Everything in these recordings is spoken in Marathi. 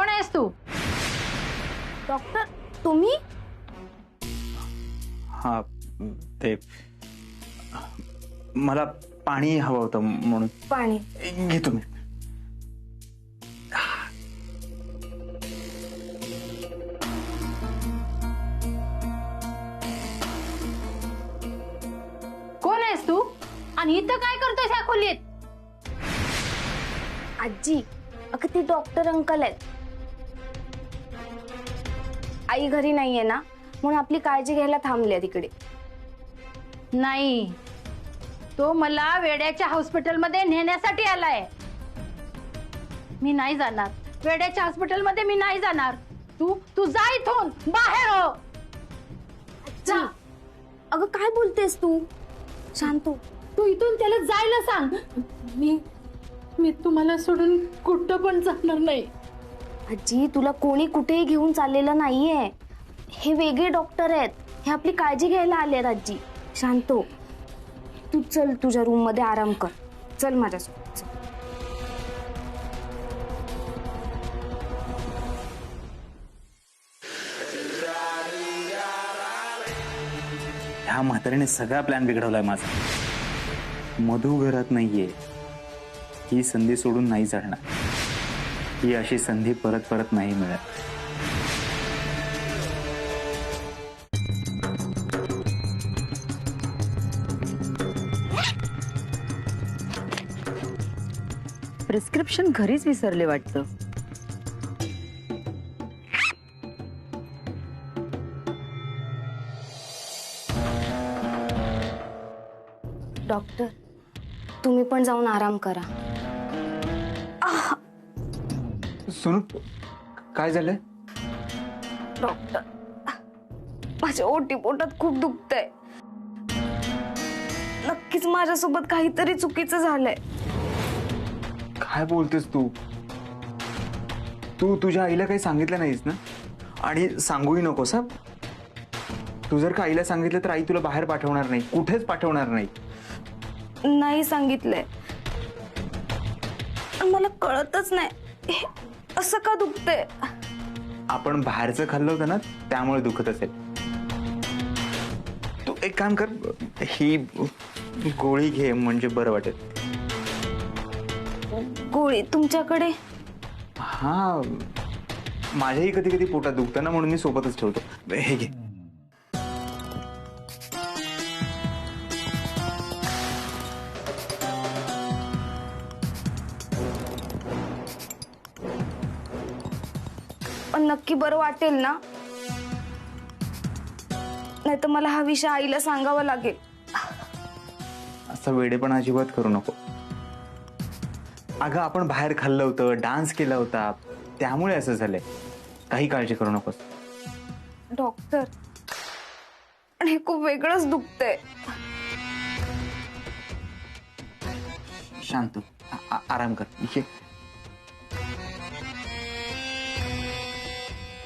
कोण आहेस तू? डॉक्टर तुम्ही? हा ते मला पाणी हवं होतं म्हणून. पाणी घेतो मी. कोण आहेस तू आणि इथं काय करतोय ह्या खोलीत? आजी, अगं ते डॉक्टर अंकल आहेत. आई घरी नाहीये ना, म्हणून आपली काळजी घ्यायला थांबले तिकडे. नाही, तो मला वेड्याच्या हॉस्पिटलमध्ये नेण्यासाठी आलाय. मी नाही जाणार. वेड्याच्या हॉस्पिटलमध्ये मी नाही जाणार. तू तू जा इथून बाहेर हो. जा. अगं काय बोलतेस तू? शांत हो. तू इथून त्याला जायला सांग. मी तुम्हाला सोडून कुठं पण जाणार नाही. आजी, तुला कोणी कुठेही घेऊन चाललेलं नाहीये. हे वेगळे डॉक्टर आहेत. हे आपली काळजी घ्यायला आले आहेत. आजी शांत हो. तू चल तुझ्या रूम मध्ये आराम कर. चल माझ्यासोबत. ह्या म्हातारीने सगळा प्लॅन बिघडवलाय माझा. मधू घरात नाहीये. ही संधी सोडून नाही चालणार. ही अशी संधी परत परत नाही मिळत. प्रिस्क्रिप्शन घरीच विसरले वाटतं. डॉक्टर, तुम्ही पण जाऊन आराम करा. सोनू, काय झालंय? डॉक्टर, माझ्या ओटीपोटात खूप दुखतंय. नक्कीच माझ्यासोबत काहीतरी चुकीचं झालंय. काय बोलतेस तू? तू तुझ्या आईला काही सांगितलं नाहीस ना? आणि सांगूही नकोस हा. तू जर का आईला सांगितलं तर आई तुला बाहेर पाठवणार नाही, कुठेच पाठवणार नाही. नाही सांगितलंय. मला कळतच नाही हे असं का दुखतंय. आपण बाहेरचं खाल्लं होतं ना, त्यामुळे दुखत असेल. तू एक काम कर, ही गोळी घे म्हणजे बरं वाटेल. गोळी तुमच्याकडे? हा, माझ्याही कधी कधी पोटात दुखतं ना, म्हणून मी सोबतच ठेवतो. हे घे. पण नक्की बरं वाटेल ना? नाही तर मला हा विषय आईला सांगावा लागेल. असं वेडेपण अजिबात करू नको. अगं, आपण बाहेर खाल्लं होतं, डान्स केला होता, त्यामुळे असं झालंय. काही काळजी करू नकोस. डॉक्टर, पण हे खूप वेगळंच दुखतंय. शांत, आराम कर. ये.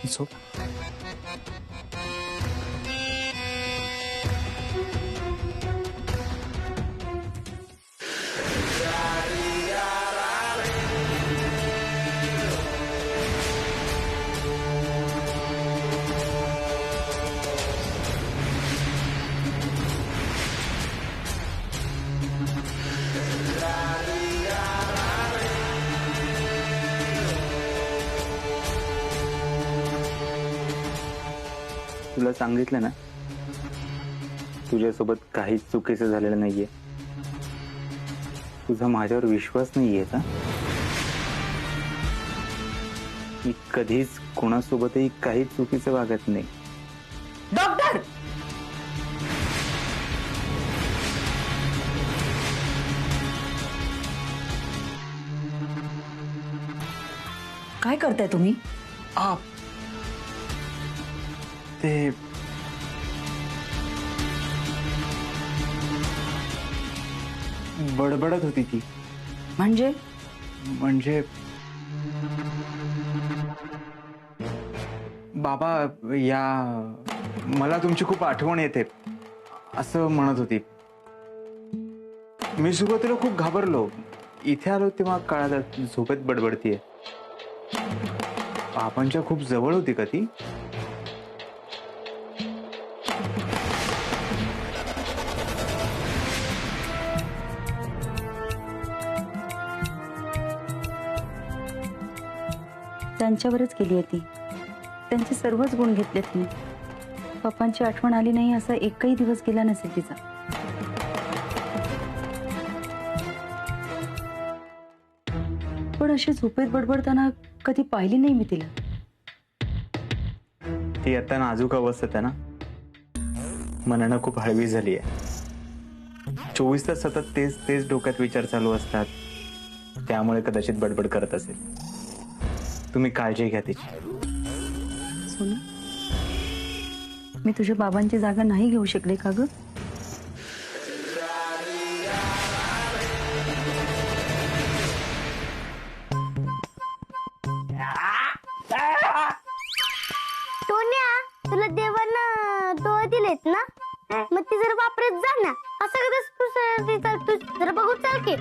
झोप. तुला सांगितलं ना, तुझ्यासोबत काहीच चुकीचं झालेलं नाहीये. तुझा माझ्यावर विश्वास नाहीये का? मी कधीच कोणासोबतही काहीच चुकीचं वागत नाही. डॉक्टर, काय करताय तुम्ही? ते बडबडत होती ती. म्हणजे बाबा, या मला तुमची खूप आठवण येते असं म्हणत होती. मी सुरुवातीला खूप घाबरलो. इथे आलो तेव्हा कळालं झोपेत बडबडतीये. बाबांच्या खूप जवळ होती का ती? त्यांच्यावरच गेली आहे ती. त्यांचे सर्वच गुण घेतलेत मी. पप्पांची आठवण आली नाही असा एकही दिवस गेला नसेल तिचा. पण अशी झोपेत बडबडताना कधी पाहिली नाही मी तिला. ती आता नाजूक अवस्थेत आहे ना, मनानं खूप हळवी झाली आहे. 24 तास सतत तेच तेच डोक्यात विचार चालू असतात, त्यामुळे कदाचित बडबड करत असेल. तुम्ही काळजी घ्या तिची. सोनू, मी तुझ्या बाबांची जागा नाही घेऊ शकले का ग? टोन्या, तुला देवानं डोळे दिलेत ना, मग ती जरा वापरत जा ना. असं कसं चालतोस? जरा बघू चाल की.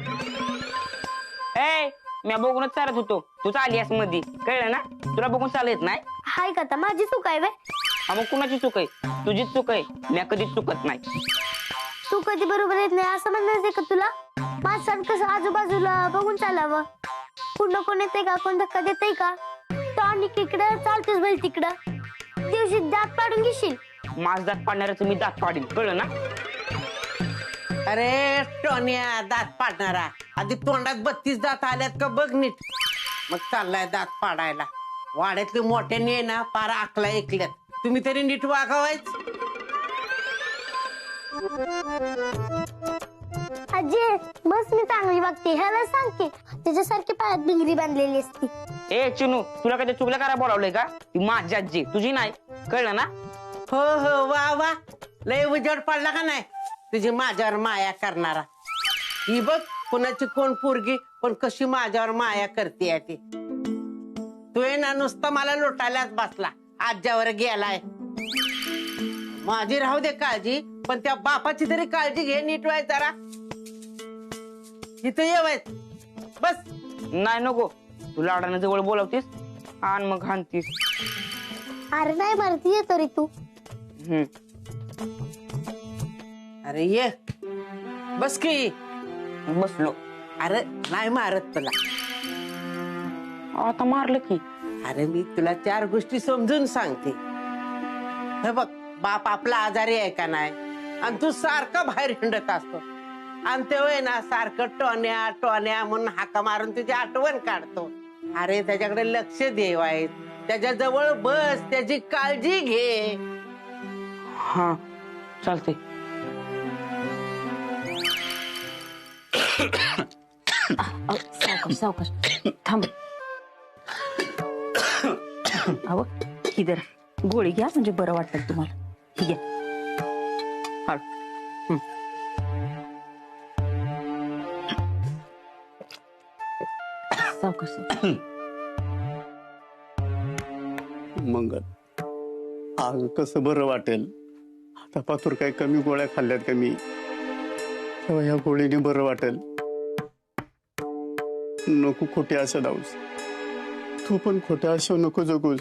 ए मी बघूनच चालत होतो, तू चालियास मध्ये, कळलं ना? तुला बघून चालत येत नाही? हाय का, आता माझी चूक आहे वे. हा मग कुणाची चूक आहे? तुझीच चूक आहे. मी कधीच चुकत नाही. तू कधी बरोबर येत नाही असं म्हणायचंय का तुला? माझं कसं आजूबाजूला बघून चालावं. पुन्हा कोण येते का, कोण धक्का देते का? टॉनिक इकडं चालतेस बैल तिकडं. दिवशी दात पाडून घेशील. माझ दात पाडणाऱ्याचं मी दात पाडीन, कळलं ना? अरे टोन्या, दात पाडणारा, आधी तोंडात 32 दात आल्यात का बघ नीट. मग चाललाय दात पाडायला. वाड्यातले मोठ्याने आहे ना, पारा आकला ऐकल्यात. तुम्ही तरी नीट वागावायच. आजी बस, मी चांगली वागते. ह्याला सांग की त्याच्यासारखी पायात भिंगरी बांधलेली असती. ए चिनू, तुला कधी चुकलं करा बोलावलंय का? ती माझी आजी, तुझी नाही, कळलं ना? हो हो, वा वा, लय उजड पडला का नाही तुझी माझ्यावर माया करणारा. ही बघ कुणाची कोण पोरगी, पण कशी माझ्यावर माया करते ती. तू आहे ना नुसतं मला लुटायलाच बसला, आज्यावर गेलाय. माझी राहू दे काळजी, पण त्या बापाची तरी काळजी घे. नीट व्हाय जरा. इथं येवाय बस. नाही नको, तू लाडानं जवळ बोलावतीस आणि मग हाणतीस. अरे नाही मारती, येतो रे तू. अरे ये बस की. बसलो. अरे नाही मारत तुला. आता मारलं की. अरे मी तुला 4 गोष्टी समजून सांगते. हे बघ, बाप आपला आजारी आहे का नाही, आणि तू सारखा बाहेर हिंडत असतो, आणि तेव्हा ना सारखं टोन्या टोन्या म्हणून हाका मारून तुझी आठवण काढतो. अरे त्याच्याकडे लक्ष देवाय, त्याच्या जवळ बस, त्याची काळजी घे. हा चालते. सावकाश सावकाश, थांब. अहो ही जरा गोळी घ्या, म्हणजे बरं वाटेल तुम्हाला. ही घ्या. सावकाश. मंगल, अगं कसं बरं वाटेल आता. पातूर काय कमी गोळ्या खाल्ल्यात का मी? तेव्हा ह्या गोळीने बरं वाटेल. नको खोटे आशा लावूस. तू पण खोट्या आशा नको जगूस.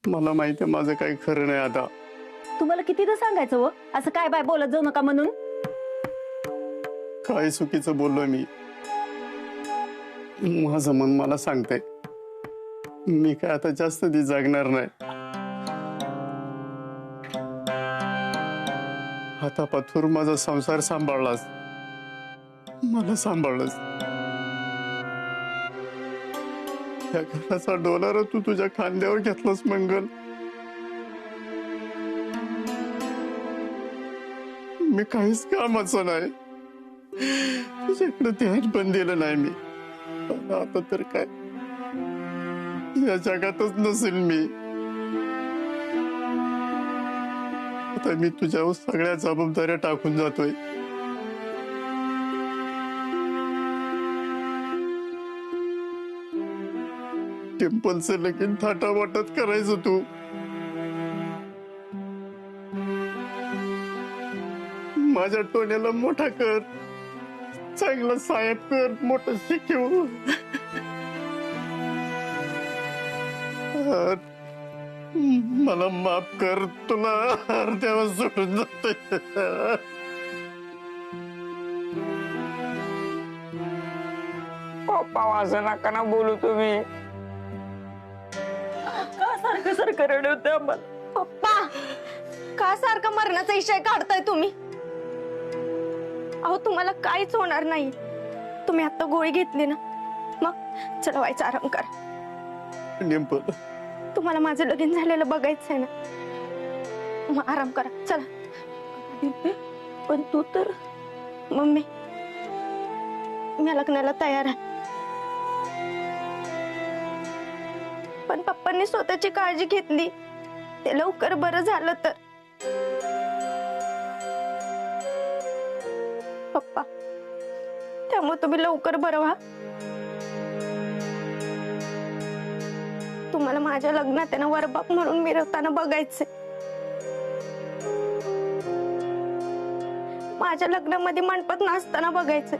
मला माहिती आहे माझं काही खरं नाही आता. तुम्हाला कितीदा सांगायचं हो, असं काय बाय बोलत जाऊ नका म्हणून. काय चुकीचं बोललोय मी? माझं मन मला सांगतंय मी काय आता जास्त दिवस जगणार नाही. आता पाथूर माझा संसार सांभाळलास, मला सांभाळलंस. या घराचा डोलारा तू तुझ्या खांद्यावर घेतलास मंगल. मी काहीच कामाचं नाही. तुझ्याकडे ध्यान पण दिलं नाही मी. आता तर काय या जगातच नसेल मी. आता मी तुझ्यावर सगळ्या जबाबदाऱ्या टाकून जातोय. टिम्पलचं लगीन थाटामाटात करायचं तू. माझ्या टोण्याला मोठा कर, चांगला साहेब कर, मोठं शिकव. मला माफ कर, तुला अर्ध्यावर सोडून जातोय. पप्पा असं नका ना बोलू तुम्ही. का सारखं सारखं रडवते आम्हाला? पप्पा का सारखं मरणाचा इशारा काढताय तुम्ही? अहो तुम्हाला काहीच होणार नाही. तुम्ही आता गोळी घेतली ना, मग चला व्हायचा आराम करा. डिंपल, तुम्हाला माझं लगीन झालेलं बघायचंय ना, मग आराम करा चला. पण तू तर मम्मी मी लग्नाला तयार आहे, पण पप्पांनी स्वतःची काळजी घेतली, ते लवकर बरं झालं तर. पप्पा त्यामुळे तुम्ही लवकर बरं व्हा. तुम्हाला माझ्या लग्नात त्यांना वरबाप म्हणून मिरवताना बघायचे. माझ्या लग्नामध्ये मंडपात नाचताना बघायचे.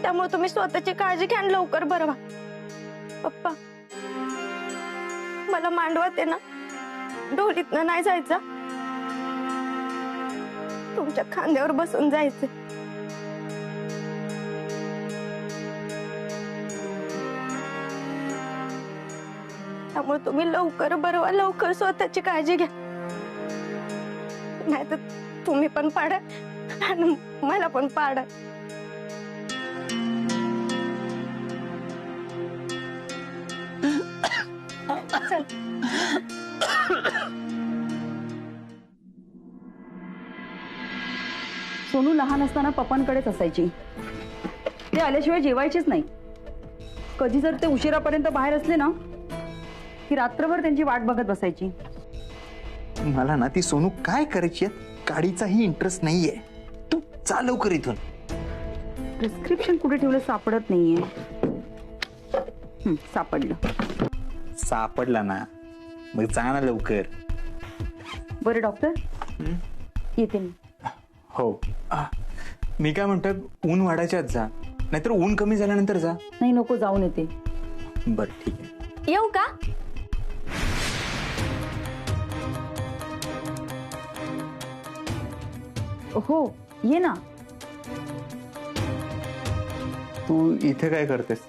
त्यामुळे तुम्ही स्वतःची काळजी घ्या आणि लवकर बरं व्हा. पप्पा मला मांडवात आहे ना, डोलीतनं नाही जायचं, तुमच्या खांद्यावर बसून जायचं. त्यामुळे तुम्ही लवकर बरं व्हा, लवकर स्वतःची काळजी घ्या, नाही तर तुम्ही पण पाडा आणि मला पण पाडा. सोनू लहान असताना पप्पांकडेच असायची. ते आल्याशिवाय जेवायचीच नाही. कधी जर ते उशिरापर्यंत बाहेर असले ना, की रात्रभर त्यांची वाट बघत बसायची. मला ना ती सोनू काय करायची काडीचाही इंटरेस्ट नाहीये. तू चाल लवकर इथून. प्रिस्क्रिप्शन कुठे ठेवलं सापडत नाहीये. सापडलं. सापडला ना, मग जा ना लवकर. बरं डॉक्टर, येते मी. हो, मी काय म्हणतोय, ऊन वाढायच्या आत जा, नाहीतर ऊन कमी झाल्यानंतर जा. नाही नको, जाऊन येते. बरं ठीक आहे. येऊ का? हो ये ना. तू इथे काय करतेस?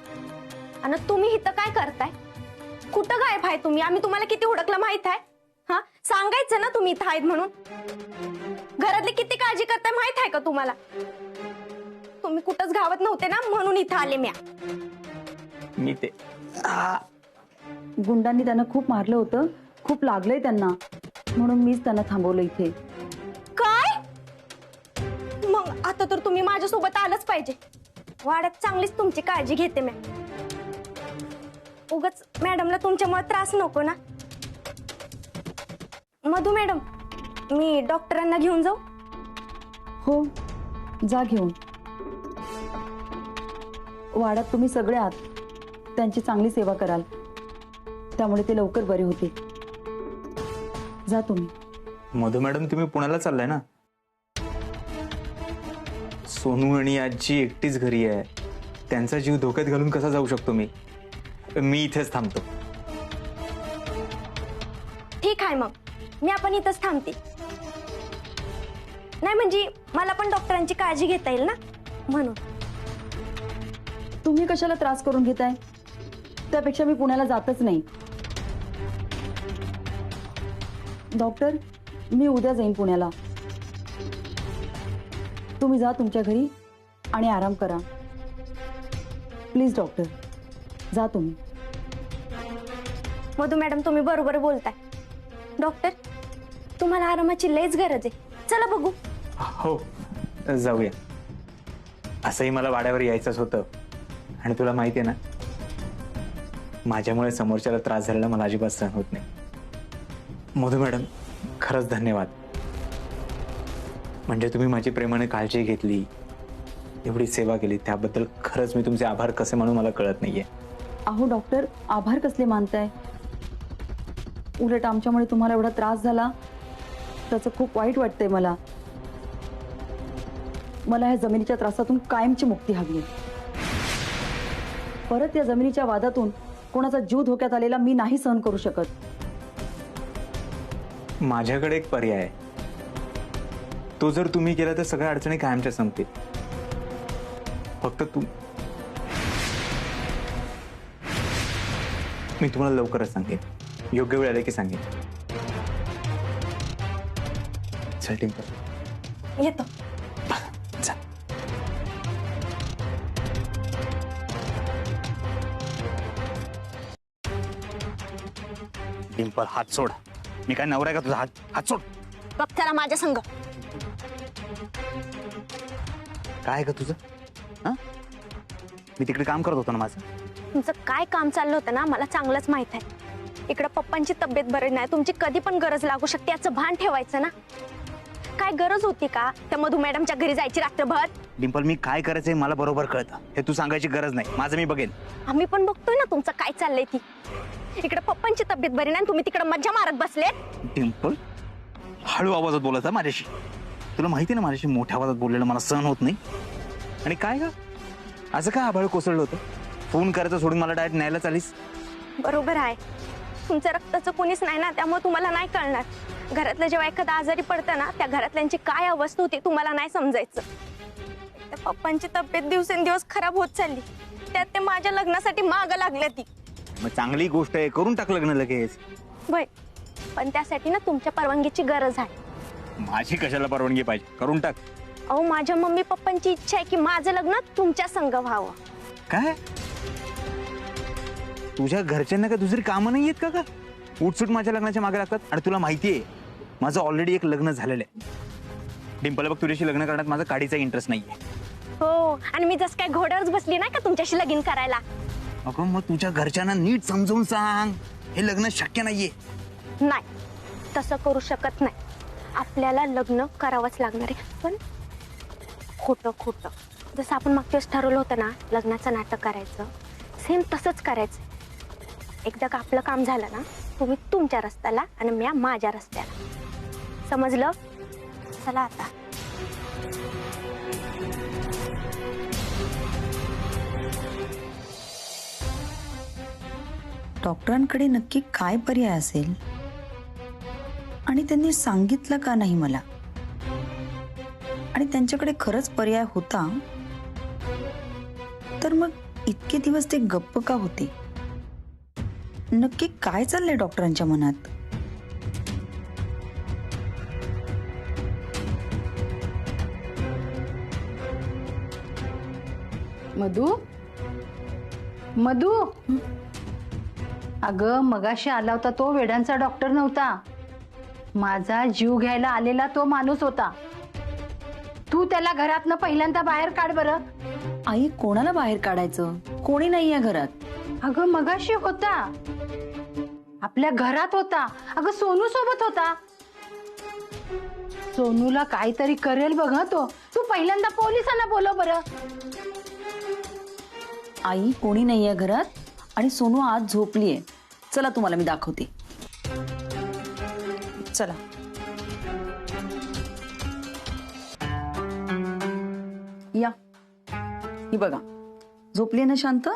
आणि तुम्ही इथं काय करताय? कुठं गायब आहे तुम्ही? आम्ही तुम्हाला किती हुडकलं माहित आहे? हा, सांगायचं ना तुम्ही इथं आहेत म्हणून. घरातली किती काळजी करताय माहित आहे का तुम्हाला? तुम्ही कुठंच गावात नव्हते ना, म्हणून इथं आले मी ते गुंडांनी त्यांना खूप मारलं होतं, खूप लागलंय त्यांना, म्हणून मीच त्यांना थांबवलं इथे. काय? मग आता तर तुम्ही माझ्यासोबत आलंच पाहिजे. वाड्यात चांगलीच तुमची काळजी घेते मी. उगाच मॅडमला तुमच्यामुळे त्रास नको ना. मधू मॅडम, मी डॉक्टरांना घेऊन जाऊ? हो जा घेऊन. वाड्यात तुम्ही सगळे आहात, त्यांची चांगली सेवा कराल, त्यामुळे ते लवकर बरे होते. जा तुम्ही. मधू मॅडम, तुम्ही पुण्याला चाललाय ना? सोनू आणि आजी एकटीच घरी आहे. त्यांचा जीव धोक्यात घालून कसा जाऊ शकतो मी? मी इथेच थांबतो. ठीक आहे, मग मी आपण इथंच थांबते. नाही म्हणजे मला पण डॉक्टरांची काळजी घेता येईल ना, म्हणून. तुम्ही कशाला त्रास करून घेताय? त्यापेक्षा मी पुण्याला जातच नाही. डॉक्टर, मी उद्या जाईन पुण्याला. तुम्ही जा तुमच्या घरी आणि आराम करा. प्लीज डॉक्टर, जा तुम्ही. मधू मॅडम, तुम्ही बरोबर बोलताय. डॉक्टर, तुम्हाला आरामाची लयच गरज आहे. चला बघू. हो, जाऊया. असंही मला वाड्यावर यायचंच होतं, आणि तुला माहिती आहे ना, माझ्यामुळे समोरच्याला त्रास झालेला मला अजिबात सहन होत नाही. मधू मॅडम, खरंच धन्यवाद. म्हणजे तुम्ही माझी प्रेमाने काळजी घेतली, एवढी सेवा केली, त्याबद्दल खरंच मी तुमचे आभार कसे मानू मला कळत नाहीये. अहो डॉक्टर, आभार कसले मानताय? उलट आमच्यामुळे तुम्हाला एवढा त्रास झाला त्याचं खूप वाईट वाटतंय मला. मला ह्या जमिनीच्या त्रासातून कायमची मुक्ती हवी आहे. परत या जमिनीच्या वादातून कोणाचा जीव धोक्यात आलेला मी नाही सहन करू शकत. माझ्याकडे एक पर्याय आहे. तो जर तुम्ही केला तर सगळ्या अडचणी कायमच्या संपतील. फक्त मी तुम्हाला लवकरच सांगेन. योग्य वेळ आले की सांगेन. चल डिंपल. येतो. चल. डिंपल हात सोड. मी काय नवरा आहे का तुझा? हात सोड. बघ चला माझ्या संग. काय आहे का तुझं? हा, मी तिकडे काम करत होतो ना माझं. तुमचं काय काम चाललं होतं ना मला चांगलंच माहित आहे. इकडं पप्पांची तब्येत बरी नाही, तुमची कधी पण गरज लागू शकते याचं भान ठेवायचं ना. काय गरज होती का त्या मधू मॅडमच्या घरी जायची रात्रभर? डिंपल, मी काय करायचंय मला बरोबर कळतं. हे तू सांगायची गरज नाही. माझं मी बघेन. आम्ही पण बघतोय ना तुमचं काय चाललंय ती. इकडे पप्पांची तब्येत बरी नाही, तुम्ही तिकडे मज्जा मारत बसले. डिंपल, हळू आवाजात बोलायचा माझ्याशी. तुला माहिती आहे ना माझ्याशी मोठ्या आवाजात बोललेलं मला सहन होत नाही. आणि काय ग, असं काय आभाळ कोसळलं होतं? फोन करायचं सोडून मला डायरेक्ट न्यायला चालीस. बरोबर आहे, तुमच्या रक्ताचं कोणीच नाही ना, त्यामुळे तुम्हाला नाही कळणार. घरातलं जेव्हा एखादा आजारी पडतं ना, त्या घरातल्यांची काय अवस्था होती तुम्हाला नाही समजायचं. त्या पप्पांची तब्येत दिवसेंदिवस खराब होत चालली, त्यात ते माझ्या लग्नासाठी मागं लागले. ती मग चांगली गोष्ट आहे, करून टाक लग्न लगेच. वय, पण त्यासाठी ना तुमच्या परवानगीची गरज आहे. माझी कशाला परवानगी पाहिजे? करून टाक. अहो, माझ्या मम्मी पप्पांची इच्छा आहे की माझं लग्न तुमच्या संग व्हावं. काय तुझ्या घरच्यांना काय दुसरी कामं नाही आहेत का? उठसूट माझ्या लग्नाच्या मागे लागतात. आणि तुला माहितीये माझं ऑलरेडी एक लग्न झालेलं आहे. डिंपल बघ, तुझ्याशी लग्न करण्यात माझा काडीचा इंटरेस्ट नाहीये. हो, आणि मी जसं काय घोड्यावरच बसली नाही का तुमच्याशी लगीन करायला. अगं मग तुझ्या घरच्यांना नीट समजून सांग, हे लग्न शक्य नाहीये. नाही, तसं करू शकत नाही. आपल्याला लग्न करावंच लागणार आहे, पण खोटं खोटं. जसं आपण मागच्या वेळेस ठरवलं होतं ना लग्नाचं नाटक करायचं, सेम तसंच करायचं. एकदा का आपलं काम झालं ना, तुम्ही तुमच्या रस्त्याला आणि मी माझ्या रस्त्याला. समजलं? चला आता. डॉक्टरांकडे नक्की काय पर्याय असेल आणि त्यांनी सांगितलं का नाही मला? आणि त्यांच्याकडे खरंच पर्याय होता तर मग इतके दिवस ते गप्प का होते? नक्की काय चाललंय डॉक्टरांच्या मनात? मधू, मधू, अगं मगाशी आला होता तो वेड्यांचा डॉक्टर नव्हता. माझा जीव घ्यायला आलेला तो माणूस होता. तू त्याला घरातनं पहिल्यांदा बाहेर काढ बरं. आई, कोणाला बाहेर काढायचं? कोणी नाहीये घरात. अगं मगाशी होता, आपल्या घरात होता. अगं सोनू सोबत होता. सोनूला काहीतरी करेल बघ तो. तू पहिल्यांदा पोलिसांना बोलव बरं. आई, कोणी नाहीये घरात आणि सोनू आज झोपलीये. चला तुम्हाला मी दाखवते. चला. या, ही बघा झोपली ना शांत.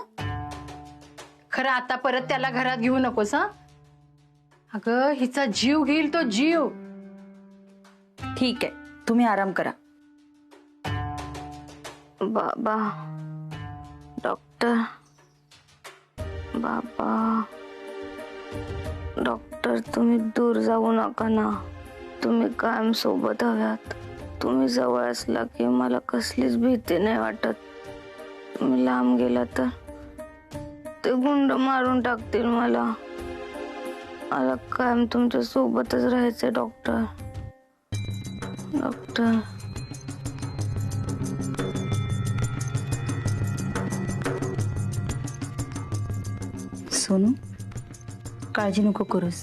खरं आता परत त्याला घरात घेऊ नकोस हा. अगं हिचा जीव घेईल तो जीव. ठीक आहे, तुम्ही आराम करा. बाबा, डॉक्टर, बाबा, डॉक्टर तुम्ही दूर जाऊ नका ना. तुम्ही कायम सोबत हव्यात. तुम्ही जवळ असला की मला कसलीच भीती नाही वाटत. तुम्ही लांब गेला तर ते गुंड मारून टाकतील मला. मला कायम तुमच्या सोबतच राहायचंय डॉक्टर. डॉक्टर, सोनू, काळजी नको करूस.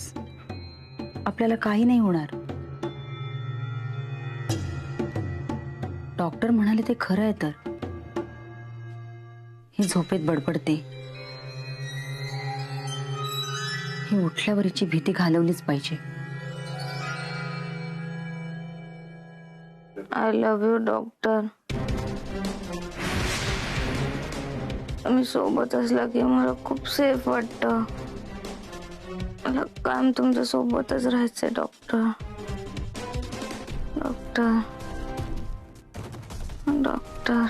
आपल्याला काही नाही होणार. डॉक्टर म्हणाले ते खरं आहे. तर ही झोपेत बडबडते, ही उठल्यावर हिची भीती घालवलीच पाहिजे. I love you doctor. तुम्ही सोबत असला की मला खूप सेफ वाटतं. मला कायम तुमच्या सोबतच राहायचंय डॉक्टर. Doctor doctor